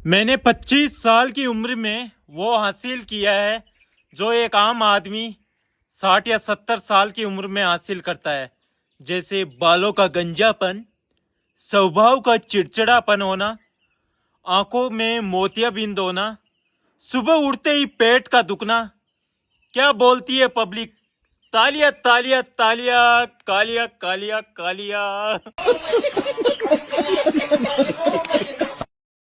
मैंने 25 साल की उम्र में वो हासिल किया है जो एक आम आदमी 60 या 70 साल की उम्र में हासिल करता है। जैसे बालों का गंजापन, स्वभाव का चिड़चिड़ापन होना, आंखों में मोतियाबिंद होना, सुबह उठते ही पेट का दुखना। क्या बोलती है पब्लिक? तालिया तालिया तालिया, कालिया कालिया कालिया।